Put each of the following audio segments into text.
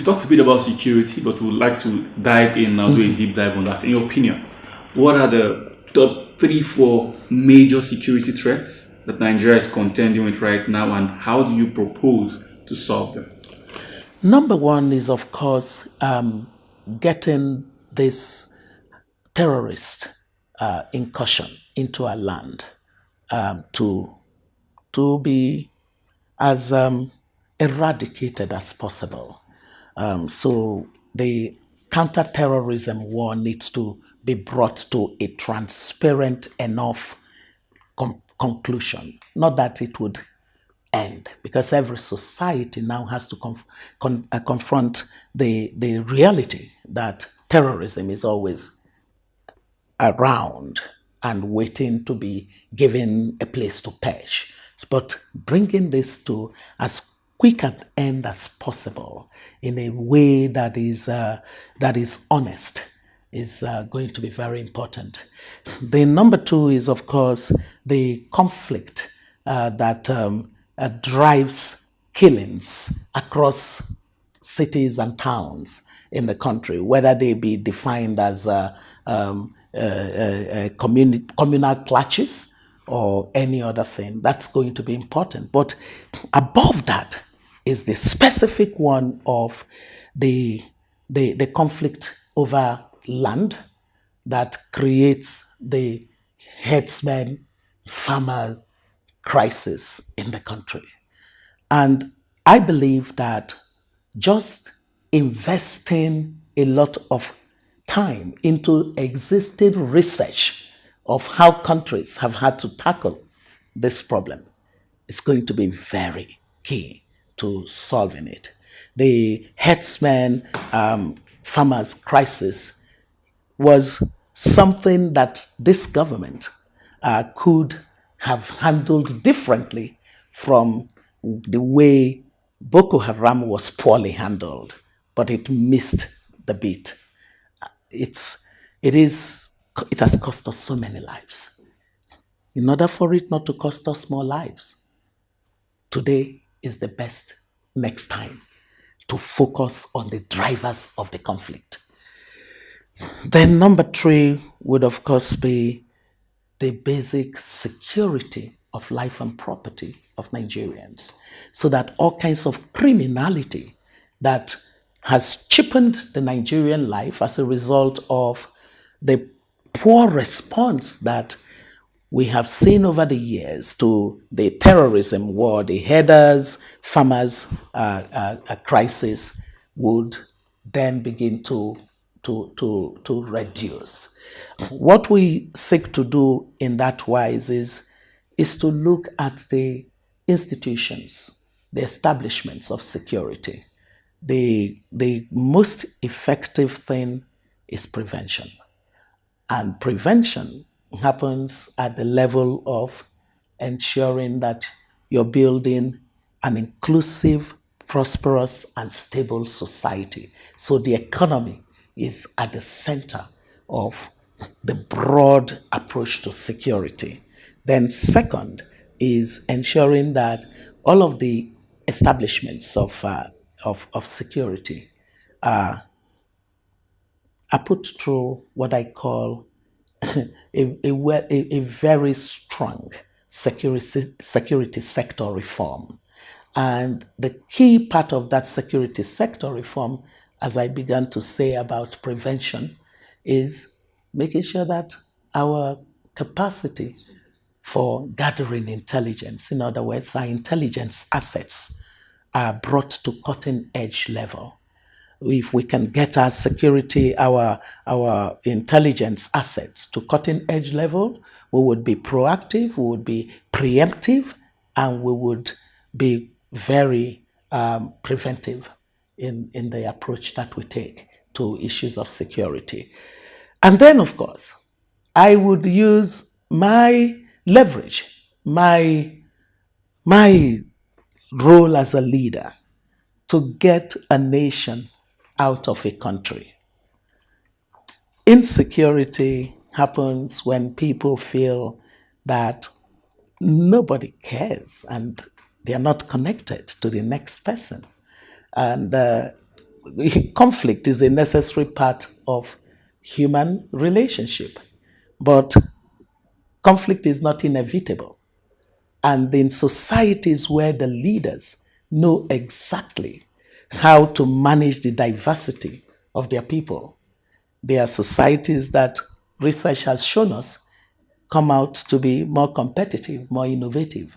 talked a bit about security, but we would like to dive in now, do a deep dive on that. In your opinion, what are the top three, four major security threats that Nigeria is contending with right now, and how do you propose to solve them? Number one is, of course, getting this terrorist incursion into our land to be as eradicated as possible. So the counterterrorism war needs to be brought to a transparent enough conclusion. Not that it would end, because every society now has to confront the reality that terrorism is always around and waiting to be given a place to perch. But bringing this to as quick an end as possible in a way that is honest is going to be very important. The number two is, of course, the conflict that drives killings across cities and towns in the country, whether they be defined as communal clashes or any other thing. That's going to be important. But above that is the specific one of the conflict over land that creates the herdsmen, farmers crisis in the country. And I believe that just investing a lot of time into existing research of how countries have had to tackle this problem is going to be very key to solving it. The herdsmen farmers crisis was something that this government could have handled differently from the way Boko Haram was poorly handled, but it missed the beat. It has cost us so many lives. In order for it not to cost us more lives, today is the best next time to focus on the drivers of the conflict. Then number three would of course be the basic security of life and property of Nigerians, so that all kinds of criminality that has cheapened the Nigerian life as a result of the poor response that we have seen over the years to the terrorism war, the herders, farmers crisis would then begin to reduce. What we seek to do in that wise is to look at the institutions, the establishments of security. The most effective thing is prevention. And prevention happens at the level of ensuring that you're building an inclusive, prosperous, and stable society. So the economy is at the center of the broad approach to security. Then second is ensuring that all of the establishments of security are put through what I call a very strong security sector reform. And the key part of that security sector reform, as I began to say about prevention, is making sure that our capacity for gathering intelligence, in other words, our intelligence assets, are brought to cutting edge level. If we can get our security, our intelligence assets to cutting edge level, we would be proactive, we would be preemptive, and we would be very preventive in the approach that we take to issues of security. And then, of course, I would use my leverage, my role as a leader to get a nation out of a country. Insecurity happens when people feel that nobody cares and they are not connected to the next person. And conflict is a necessary part of human relationship, but conflict is not inevitable. And in societies where the leaders know exactly how to manage the diversity of their people, there are societies that research has shown us come out to be more competitive, more innovative.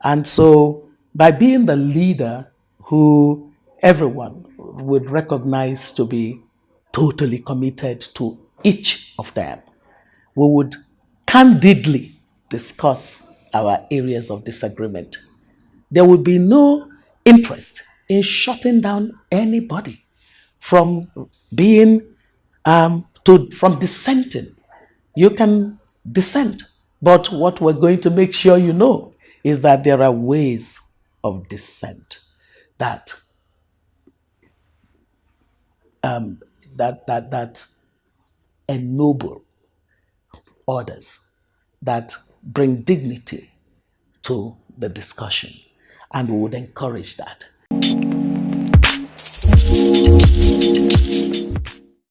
And so, by being the leader who everyone would recognize to be totally committed to each of them, we would candidly discuss our areas of disagreement. There would be no interest in shutting down anybody from being from dissenting. You can dissent, but what we're going to make sure you know is that there are ways of dissent that that ennoble others, that bring dignity to the discussion, and we would encourage that.